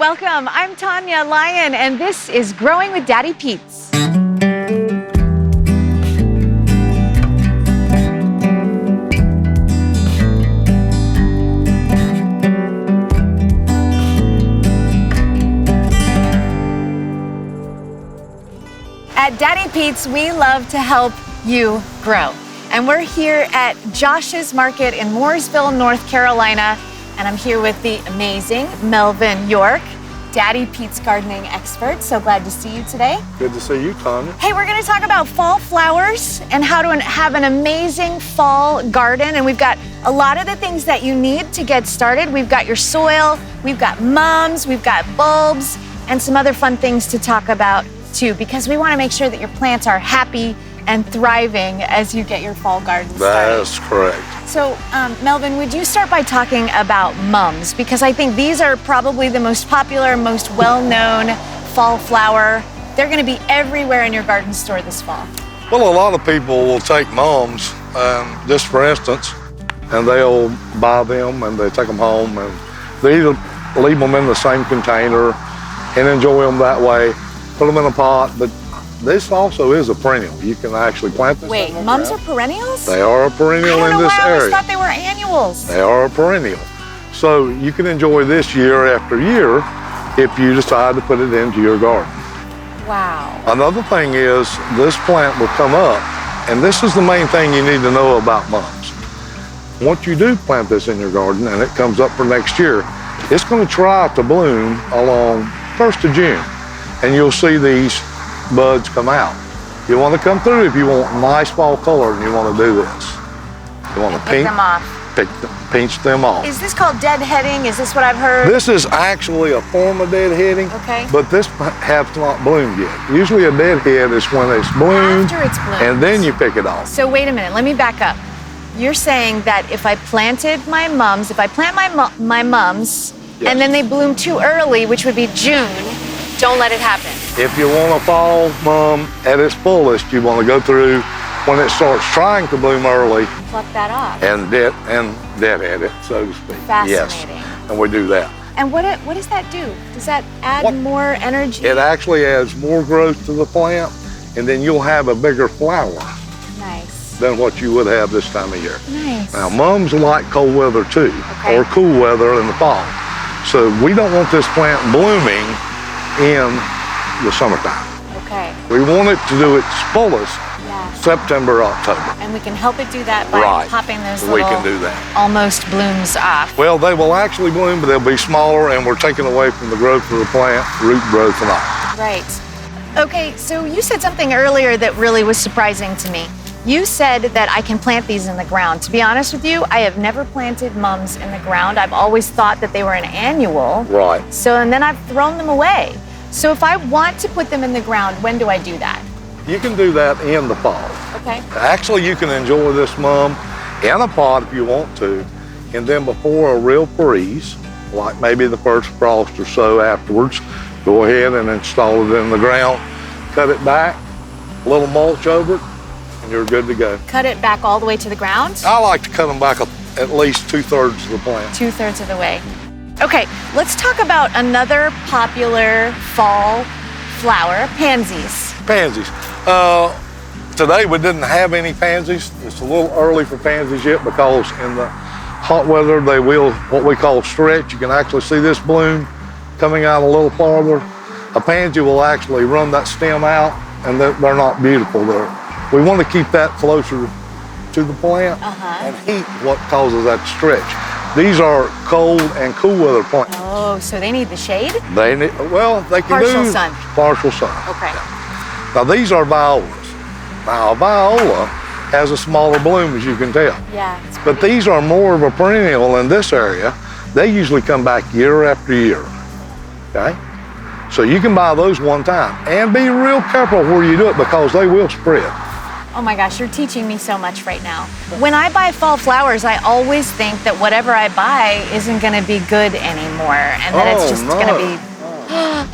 Welcome, I'm Tonia Lyon, and this is Growing with Daddy Pete's. At Daddy Pete's, we love to help you grow. And we're here at Josh's Market in Mooresville, North Carolina. And I'm here with the amazing Melvin York, Daddy Pete's gardening expert. So glad to see you today. Good to see you, Tonya. Hey, we're gonna talk about fall flowers and how to have an amazing fall garden. And we've got a lot of the things that you need to get started. We've got your soil, we've got mums, we've got bulbs, and some other fun things to talk about too, because we wanna make sure that your plants are happy and thriving as you get your fall garden started. That's correct. So, Melvin, would you start by talking about mums? Because I think these are probably the most popular, most well-known fall flower. They're gonna be everywhere in your garden store this fall. Well, a lot of people will take mums, just for instance, and they'll buy them and they take them home and they either leave them in the same container and enjoy them that way, put them in a pot, but this also is a perennial. You can actually plant this. Wait, mums are perennials? They are a perennial in this I area. always thought they were annuals. They are a perennial. So you can enjoy this year after year if you decide to put it into your garden. Wow. Another thing is this plant will come up, and this is the main thing you need to know about mums. Once you do plant this in your garden and it comes up for next year, it's going to try to bloom along 1st of June, and you'll see these buds come out. You want to come through if you want nice fall color and you want to do this. You want to pick them off. Pinch them off. Is this called deadheading? Is this what I've heard? This is actually a form of deadheading, okay, but this has not bloomed yet. Usually a deadhead is when it's bloomed, after it's bloomed, and then you pick it off. So wait a minute, let me back up. You're saying that if I planted my mums, if I plant my mums, yes, and then they bloom too early, which would be June, don't let it happen. If you want a fall mum at its fullest, you want to go through when it starts trying to bloom early. Pluck that off. And deadhead it, so to speak. Fascinating. Yes, and we do that. And what does that do? Does that add more energy? It actually adds more growth to the plant, and then you'll have a bigger flower. Nice. Than what you would have this time of year. Nice. Now, mums like cold weather too, okay, or cool weather in the fall. So we don't want this plant blooming in the summertime. Okay. We want it to do its fullest, yes, September, October. And we can help it do that by popping those little, we can do that, almost blooms off. Well, they will actually bloom, but they'll be smaller, and we're taking away from the growth of the plant, root growth and all. Right. Okay, so you said something earlier that really was surprising to me. You said that I can plant these in the ground. To be honest with you, I have never planted mums in the ground. I've always thought that they were an annual. Right. So, and then I've thrown them away. So if I want to put them in the ground, when do I do that? You can do that in the fall. Okay. Actually, you can enjoy this mum in a pot if you want to, and then before a real freeze, like maybe the first frost or so afterwards, go ahead and install it in the ground, cut it back, a little mulch over it, and you're good to go. Cut it back all the way to the ground? I like to cut them back at least 2/3 of the plant. 2/3 of the way. Okay, let's talk about another popular fall flower, pansies. Pansies. Today we didn't have any pansies. It's a little early for pansies yet because in the hot weather they will, what we call stretch. You can actually see this bloom coming out a little farther. A pansy will actually run that stem out, and they're not beautiful there. We want to keep that closer to the plant, and heat what causes that to stretch. These are cold and cool weather plants. Oh, so they need the shade? They need, well, they can partial do sun. Partial sun. Okay. Yeah. Now these are violas. Now a viola has a smaller bloom, as you can tell. Yeah. But these are more of a perennial in this area. They usually come back year after year. Okay? So you can buy those one time, and be real careful where you do it because they will spread. Oh my gosh, you're teaching me so much right now. When I buy fall flowers, I always think that whatever I buy isn't gonna be good anymore, and that it's just gonna be,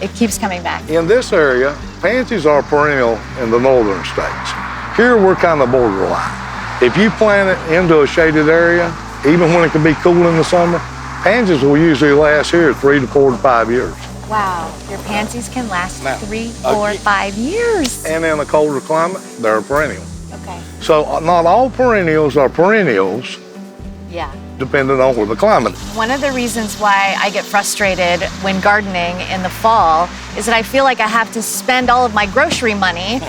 it keeps coming back. In this area, pansies are perennial in the northern states. Here we're kind of borderline. If you plant it into a shaded area, even when it can be cool in the summer, pansies will usually last here 3 to 4 to 5 years. Wow, your pansies can last Now, 3, 4, 5 years. And in a colder climate, they're a perennial. Okay. So not all perennials are perennials, Yeah. depending on where the climate is. One of the reasons why I get frustrated when gardening in the fall is that I feel like I have to spend all of my grocery money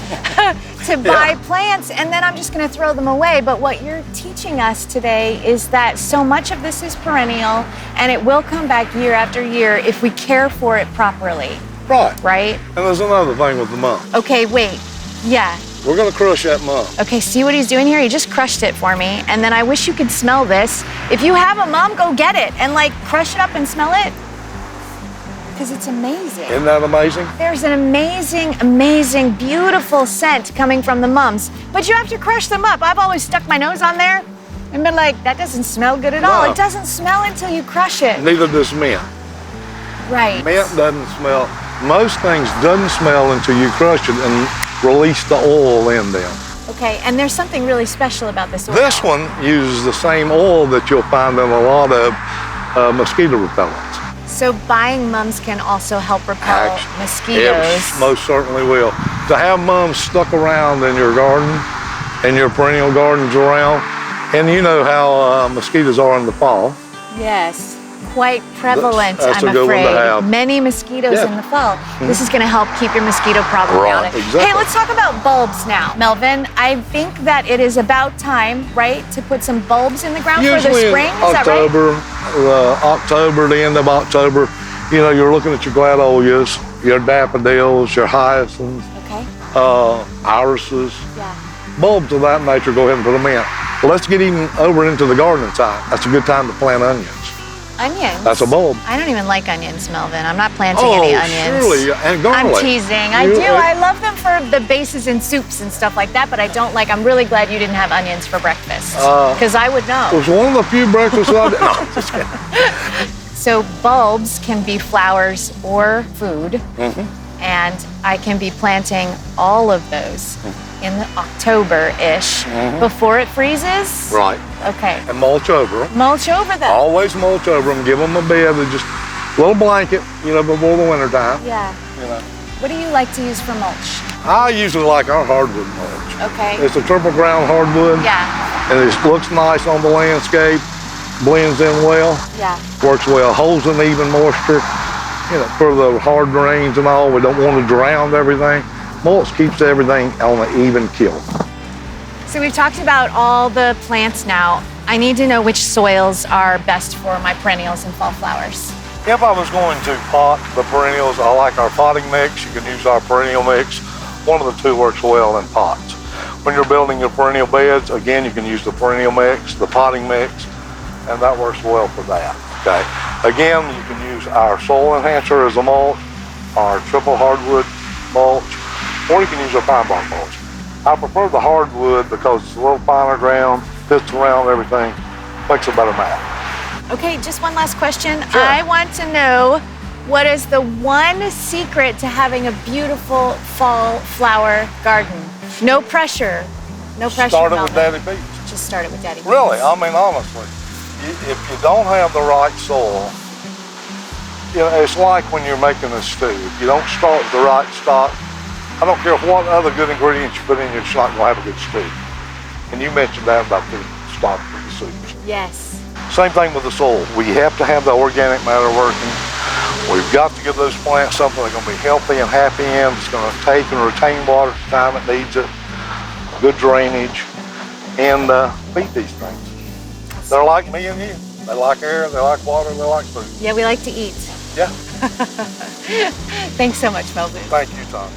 to buy plants, and then I'm just going to throw them away. But what you're teaching us today is that so much of this is perennial, and it will come back year after year if we care for it properly. Right. Right? And there's another thing with the mum. Okay, wait. Yeah. We're gonna crush that mum. Okay, see what he's doing here? He just crushed it for me, and then I wish you could smell this. If you have a mum, go get it and like crush it up and smell it, because it's amazing. Isn't that amazing? There's an amazing, amazing, beautiful scent coming from the mums, but you have to crush them up. I've always stuck my nose on there and been like, that doesn't smell good at all. No. It doesn't smell until you crush it. Neither does mint. Right. Mint doesn't smell. Most things doesn't smell until you crush it and release the oil in them. Okay, and there's something really special about this oil. This one uses the same oil that you'll find in a lot of mosquito repellents. So buying mums can also help repel mosquitoes. It most certainly will. To have mums stuck around in your garden, and your perennial gardens around, and you know how mosquitoes are in the fall. Yes, quite prevalent, That's I'm a good one to afraid. have. Many mosquitoes in the fall. This is going to help keep your mosquito problem down. Right, exactly. Hey, let's talk about bulbs now. Melvin, I think that it is about time, right, to put some bulbs in the ground for the Usually spring. in Is that right? October, the end of October, you know, you're looking at your gladolias, your daffodils, your hyacinths, Okay. irises, Yeah. bulbs of that nature, go ahead and put them in. Well, let's get even over into the gardening side. That's a good time to plant onions. Onions. That's a bulb. I don't even like onions, Melvin. I'm not planting any onions. Surely, and garlic. I'm teasing. I do. I love them for the bases in soups and stuff like that, but I don't like. I'm really glad you didn't have onions for breakfast, because I would It know. was one of the few breakfasts I did. No, just kidding. So bulbs can be flowers or food, and I can be planting all of those in October-ish before it freezes. Right. Okay. And mulch over them. Mulch over them. Always mulch over them. Give them a bed with just a little blanket, you know, before the winter time. Yeah. You know. What do you like to use for mulch? I usually like our hardwood mulch. Okay. It's a triple ground hardwood. Yeah. And it looks nice on the landscape, blends in well, Yeah. works well, holds an even moisture. You know, for the hard rains and all, we don't want to drown everything. Mulch keeps everything on an even keel. So we've talked about all the plants now. I need to know which soils are best for my perennials and fall flowers. If I was going to pot the perennials, I like our potting mix. You can use our perennial mix. One of the two works well in pots. When you're building your perennial beds, again, you can use the perennial mix, the potting mix, and that works well for that. Okay. Again, you can use our soil enhancer as a mulch, our triple hardwood mulch, or you can use our pine bark mulch. I prefer the hardwood because it's a little finer ground, fits around everything, makes a better mat. Okay, just one last question. Sure. I want to know, what is the one secret to having a beautiful fall flower garden? No pressure. No pressure, Start it with Melvin. Daddy Beach. Just start it with Daddy. Really, Beans. I mean, honestly, if you don't have the right soil, you know, it's like when you're making a stew. If you don't start with the right stock, I don't care what other good ingredients you put in, you're just not going to have a good stew. And you mentioned that about the stock for the soups. Yes. Same thing with the soil. We have to have the organic matter working. We've got to give those plants something they're going to be healthy and happy in. It's going to take and retain water at the time it needs it, good drainage, and feed these things. They're like me and you. They like air, they like water, they like food. Yeah, we like to eat. Yeah. Thanks so much, Melvin. Thank you, Tonia.